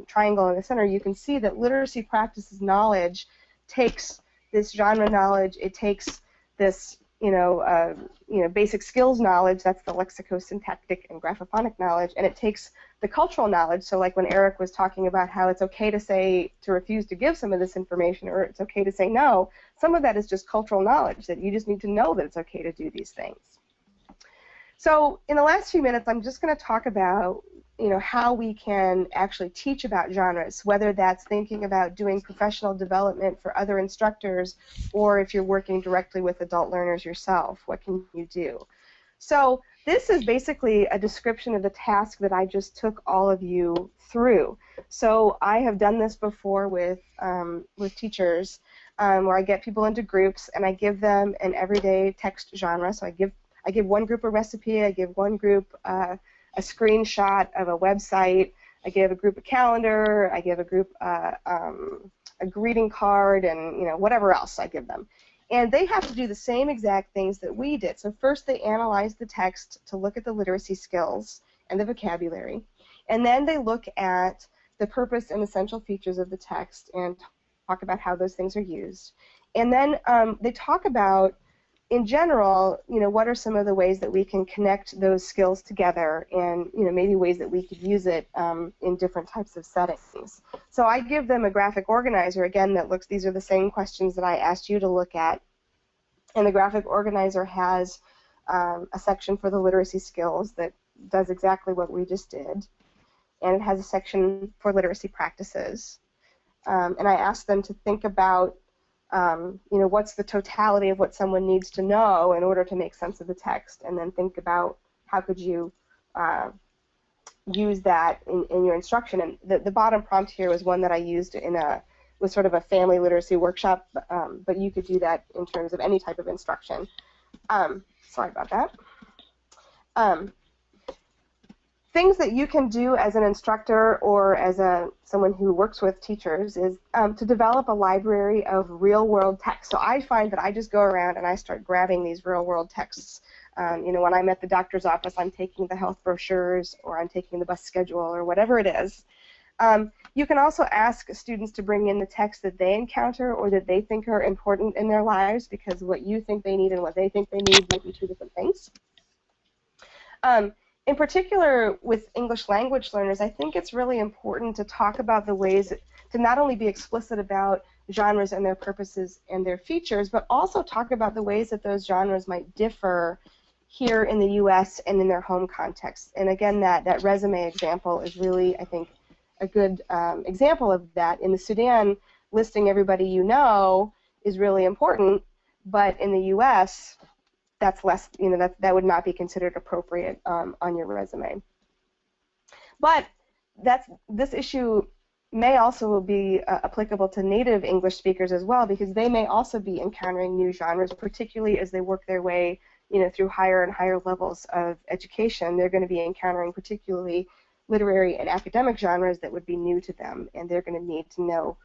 triangle in the center, you can see that literacy practices knowledge takes this genre knowledge, it takes this basic skills knowledge, that's the lexicosyntactic and graphophonic knowledge, and it takes the cultural knowledge. So like when Eric was talking about how it's okay to refuse to give some of this information, or it's okay to say no, some of that is just cultural knowledge, that you just need to know that it's okay to do these things. So in the last few minutes, I'm just going to talk about how we can actually teach about genres, whether that's thinking about doing professional development for other instructors, or if you're working directly with adult learners yourself, what can you do? So this is basically a description of the task that I just took all of you through. So I have done this before with teachers, where I get people into groups and I give them an everyday text genre. So I give one group a recipe, I give one group a screenshot of a website, I give a group a calendar, I give a group a greeting card, and whatever else I give them. And they have to do the same exact things that we did. So first they analyze the text to look at the literacy skills and the vocabulary, and then they look at the purpose and essential features of the text and talk about how those things are used. And then they talk about, in general, what are some of the ways that we can connect those skills together, and maybe ways that we could use it in different types of settings. So I give them a graphic organizer, again, that looks, these are the same questions that I asked you to look at, and the graphic organizer has a section for the literacy skills that does exactly what we just did, and it has a section for literacy practices. And I asked them to think about what's the totality of what someone needs to know in order to make sense of the text, and then think about how could you use that in your instruction. And the bottom prompt here was one that I used was sort of a family literacy workshop, but you could do that in terms of any type of instruction. Sorry about that. Things that you can do as an instructor or as someone who works with teachers is to develop a library of real-world texts. So I find that I just go around and I start grabbing these real-world texts. When I'm at the doctor's office, I'm taking the health brochures, or I'm taking the bus schedule, or whatever it is. You can also ask students to bring in the texts that they encounter or that they think are important in their lives, because what you think they need and what they think they need might be two different things. In particular, with English language learners, I think it's really important to talk about the ways to not only be explicit about genres and their purposes and their features, but also talk about the ways that those genres might differ here in the U.S. and in their home context. And again, that resume example is really, I think, a good example of that. In the Sudan, listing everybody you know is really important, but in the U.S., that's less, that would not be considered appropriate on your resume. But this issue may also be applicable to native English speakers as well, because they may also be encountering new genres, particularly as they work their way through higher and higher levels of education. They're going to be encountering particularly literary and academic genres that would be new to them, and they're going to need to know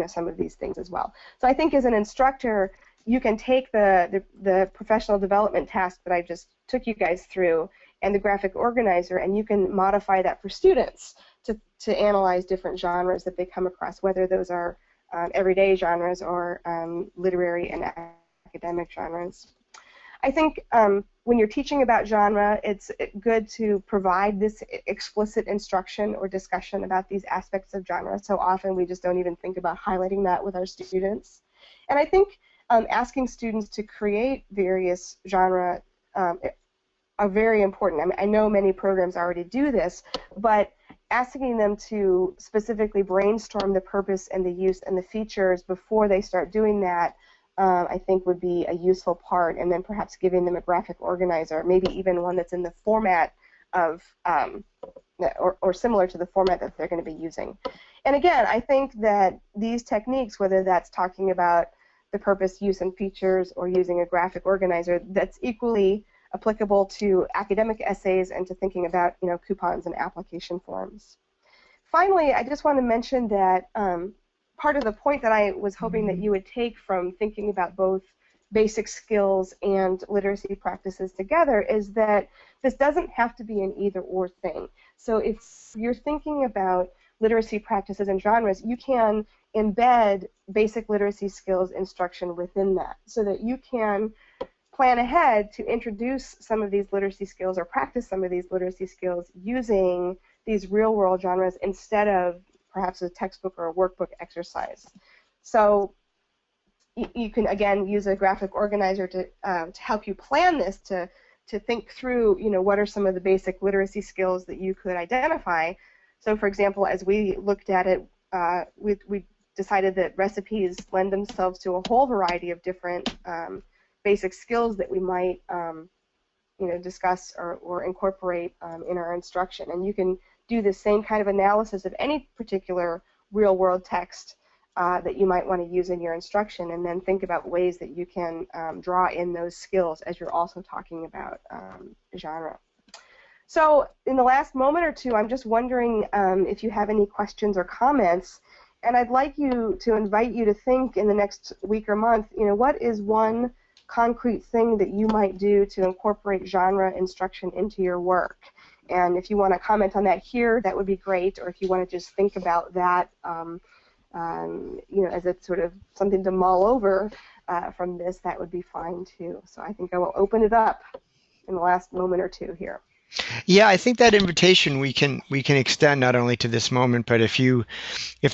some of these things as well. So I think as an instructor, you can take the professional development task that I just took you guys through and the graphic organizer, and you can modify that for students to analyze different genres that they come across, whether those are everyday genres or literary and academic genres. I think when you're teaching about genre, it's good to provide this explicit instruction or discussion about these aspects of genre. So often we just don't even think about highlighting that with our students. And I think asking students to create various genre are very important. I mean, I know many programs already do this, but asking them to specifically brainstorm the purpose and the use and the features before they start doing that, I think would be a useful part, and then perhaps giving them a graphic organizer, maybe even one that's in the format of, or similar to the format that they're going to be using. And again, I think that these techniques, whether that's talking about the purpose, use, and features, or using a graphic organizer, that's equally applicable to academic essays and to thinking about coupons and application forms. Finally, I just want to mention that part of the point that I was hoping that you would take from thinking about both basic skills and literacy practices together is that this doesn't have to be an either-or thing. So if you're thinking about literacy practices and genres, you can embed basic literacy skills instruction within that, so that you can plan ahead to introduce some of these literacy skills or practice some of these literacy skills using these real-world genres instead of perhaps a textbook or a workbook exercise. So you can, again, use a graphic organizer to help you plan this, to think through, what are some of the basic literacy skills that you could identify. So, for example, as we looked at it, we decided that recipes lend themselves to a whole variety of different basic skills that we might discuss or incorporate in our instruction. And you can do the same kind of analysis of any particular real-world text that you might want to use in your instruction, and then think about ways that you can draw in those skills as you're also talking about genre. So in the last moment or two, I'm just wondering if you have any questions or comments, and I'd like to invite you to think in the next week or month, what is one concrete thing that you might do to incorporate genre instruction into your work? And if you want to comment on that here, that would be great, or if you want to just think about that as it's sort of something to mull over from this, that would be fine too. So I think I will open it up in the last moment or two here. Yeah, I think that invitation we can extend not only to this moment, but if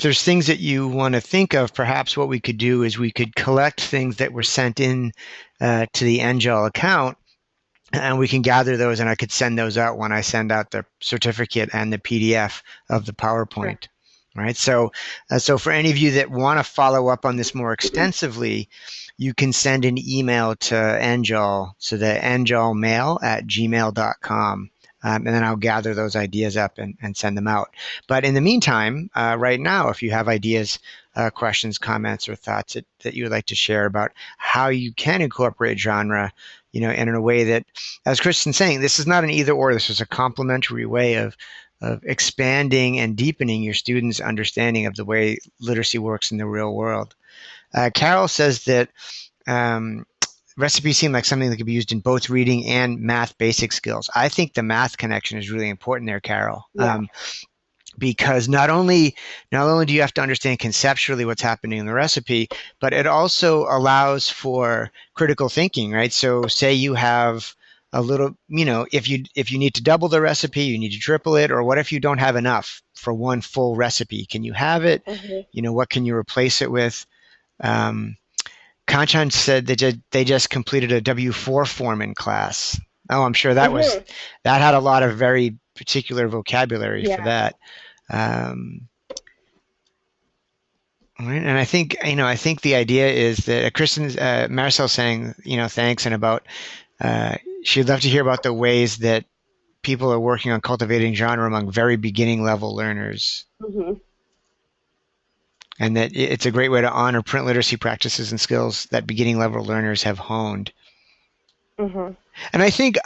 there's things that you want to think of, perhaps what we could do is we could collect things that were sent in to the NGEL account, and we can gather those, and I could send those out when I send out the certificate and the PDF of the PowerPoint. Sure. Right. So for any of you that want to follow up on this more extensively, you can send an email to NGEL, so the ngelmail@gmail.com, and then I'll gather those ideas up and send them out. But in the meantime, right now, if you have ideas, questions, comments, or thoughts that you would like to share about how you can incorporate genre, and in a way that, as Kristen's saying, this is not an either or. This is a complementary way of expanding and deepening your students' understanding of the way literacy works in the real world. Carol says that recipes seem like something that could be used in both reading and math basic skills. I think the math connection is really important there, Carol. Yeah. Because not only do you have to understand conceptually what's happening in the recipe, but it also allows for critical thinking, right? So say you have a little, if you need to double the recipe, you need to triple it, or what if you don't have enough for one full recipe? Can you have it? Mm-hmm. What can you replace it with? Kanchan said that they just completed a W4 foreman class. Oh, I'm sure that mm-hmm. that had a lot of very particular vocabulary for that. Right? And I think the idea is that Kristen's Maricel saying thanks, and about she'd love to hear about the ways that people are working on cultivating genre among very beginning level learners. Mm-hmm. And that it's a great way to honor print literacy practices and skills that beginning level learners have honed. Mm-hmm. And I think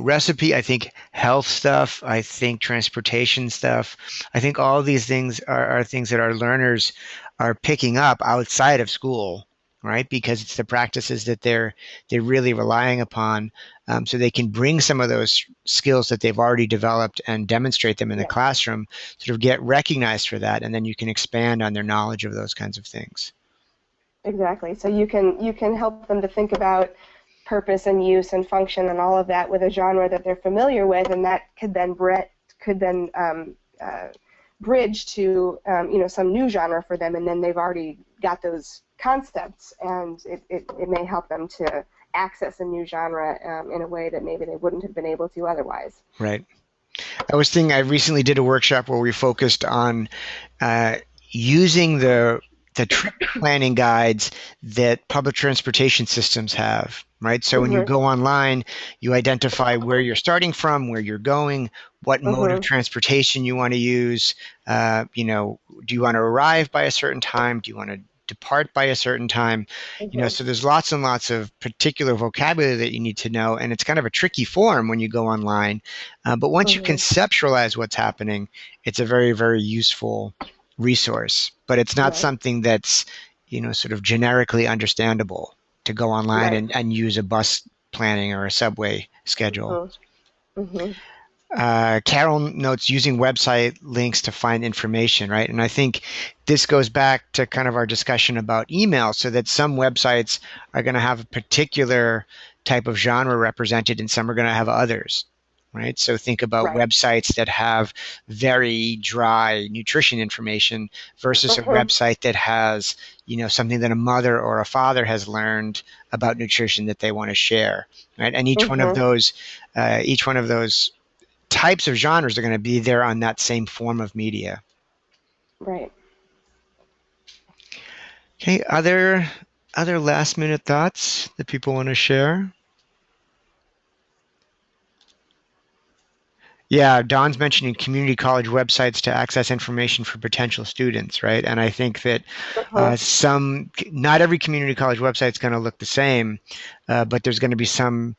recipe, I think health stuff, I think transportation stuff, I think all these things are things that our learners are picking up outside of school, right? Because it's the practices that they're really relying upon, so they can bring some of those skills that they've already developed and demonstrate them in the classroom, sort of get recognized for that, and then you can expand on their knowledge of those kinds of things. Exactly. So you can help them to think about purpose and use and function and all of that with a genre that they're familiar with, and that could then bridge to some new genre for them, and then they've already got those concepts, and it may help them to access a new genre in a way that maybe they wouldn't have been able to otherwise. Right. I recently did a workshop where we focused on using the trip planning guides that public transportation systems have, right? So when you go online, you identify where you're starting from, where you're going, what mode of transportation you want to use. Do you want to arrive by a certain time? Do you want to depart by a certain time? So there's lots and lots of particular vocabulary that you need to know, and it's kind of a tricky form when you go online. But once you conceptualize what's happening, it's a very, very useful resource. But it's not something that's, sort of generically understandable to go online and use a bus planning or a subway schedule. Carol notes using website links to find information, right? And I think this goes back to kind of our discussion about email, so that some websites are going to have a particular type of genre represented and some are going to have others, right? So think about Right. websites that have very dry nutrition information versus a Mhm. website that has, something that a mother or a father has learned about nutrition that they want to share, right? And Mhm. each one of those types of genres are going to be there on that same form of media. Right. Okay, other last minute thoughts that people want to share? Yeah, Don's mentioning community college websites to access information for potential students, right? And I think that Mhm. not every community college website is going to look the same, but there's going to be some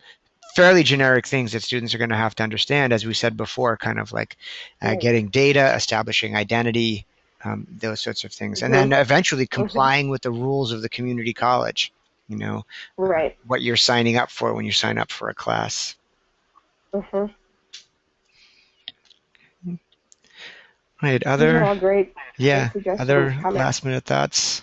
fairly generic things that students are going to have to understand, as we said before, kind of like Right. getting data, establishing identity, those sorts of things, and Mhm. then eventually Mhm. complying with the rules of the community college. You know, Right. what you're signing up for when you sign up for a class. Mhm. Right. These are all great, great Yeah, suggestions, other comments. last minute thoughts.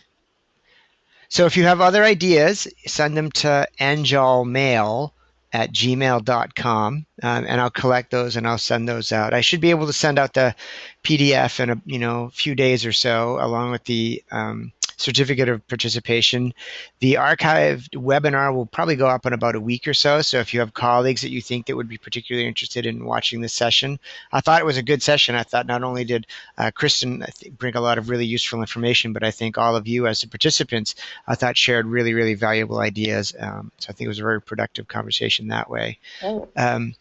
So if you have other ideas, send them to angelmail@gmail.com, and I'll collect those and I'll send those out. I should be able to send out the PDF in a few days or so, along with the certificate of participation. The archived webinar will probably go up in about a week or so. So if you have colleagues that you think that would be particularly interested in watching this session, I thought it was a good session. I thought not only did Kristen bring a lot of really useful information, but I think all of you as the participants, I thought shared really, really valuable ideas. So I think it was a very productive conversation that way. Right. Um,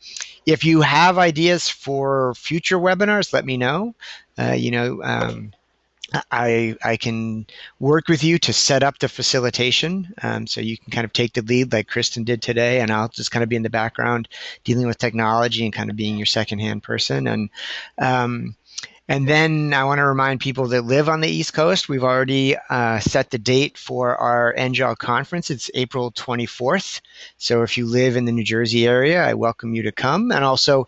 if you have ideas for future webinars, let me know. Uh, you know, um, I can work with you to set up the facilitation, so you can kind of take the lead like Kristen did today, and I'll just kind of be in the background dealing with technology and kind of being your secondhand person. Um, and then I want to remind people that live on the East Coast, we've already set the date for our NGEL conference. It's April 24th. So if you live in the New Jersey area, I welcome you to come. And also,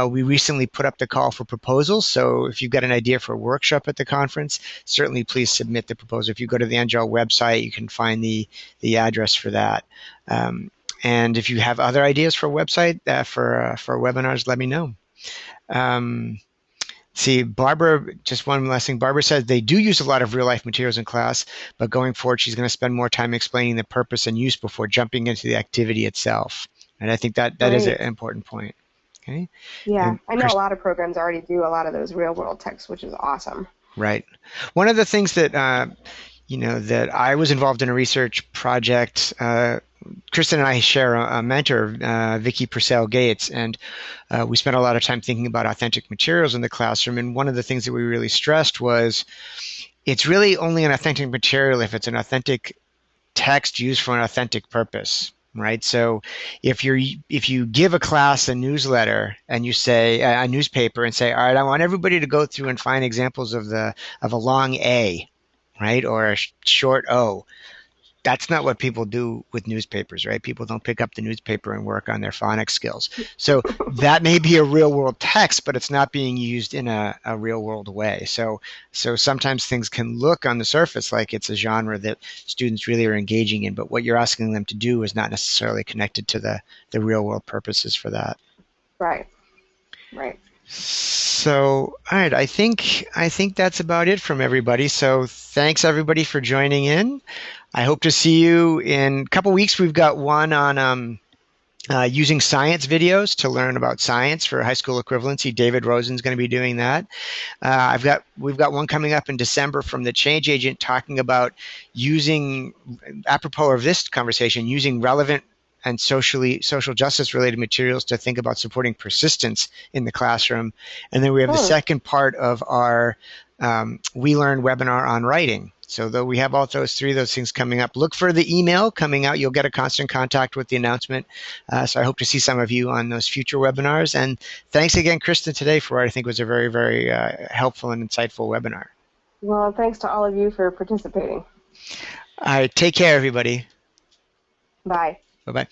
we recently put up the call for proposals. So if you've got an idea for a workshop at the conference, certainly please submit the proposal. If you go to the NGEL website, you can find the address for that. And if you have other ideas for a website, for webinars, let me know. Um, See, Barbara, just one last thing. Barbara says they do use a lot of real life materials in class, but going forward, she's going to spend more time explaining the purpose and use before jumping into the activity itself. And I think that is an Great. important point. Okay. Yeah, And I know a Chris, lot of programs already do a lot of those real world texts, which is awesome. right. One of the things that I was involved in a research project. Kristen and I share a mentor, Vicki Purcell Gates, and we spent a lot of time thinking about authentic materials in the classroom. And one of the things that we really stressed was it's really only an authentic material if it's an authentic text used for an authentic purpose, right? So if you give a class a newsletter and you say a newspaper and say, all right, I want everybody to go through and find examples of a long A, right, or a short O. That's not what people do with newspapers, right? People don't pick up the newspaper and work on their phonics skills. So that may be a real world text, but it's not being used in a real world way. So sometimes things can look on the surface like it's a genre that students really are engaging in, but what you're asking them to do is not necessarily connected to the real world purposes for that. Right. Right. So, all right, I think that's about it from everybody. So, thanks everybody for joining in. I hope to see you in a couple weeks. We've got one on using science videos to learn about science for high school equivalency. David Rosen's going to be doing that. We've got one coming up in December from the Change Agent talking about using, apropos of this conversation, using relevant and social justice related materials to think about supporting persistence in the classroom. And then we have the Hmm. second part of our We Learn webinar on writing. So though we have all three of those things coming up, look for the email coming out. You'll get a constant contact with the announcement. So I hope to see some of you on those future webinars. And thanks again, Kristen, today for what I think was a very, very helpful and insightful webinar. Well, thanks to all of you for participating. All right, take care, everybody. Bye. Bye-bye.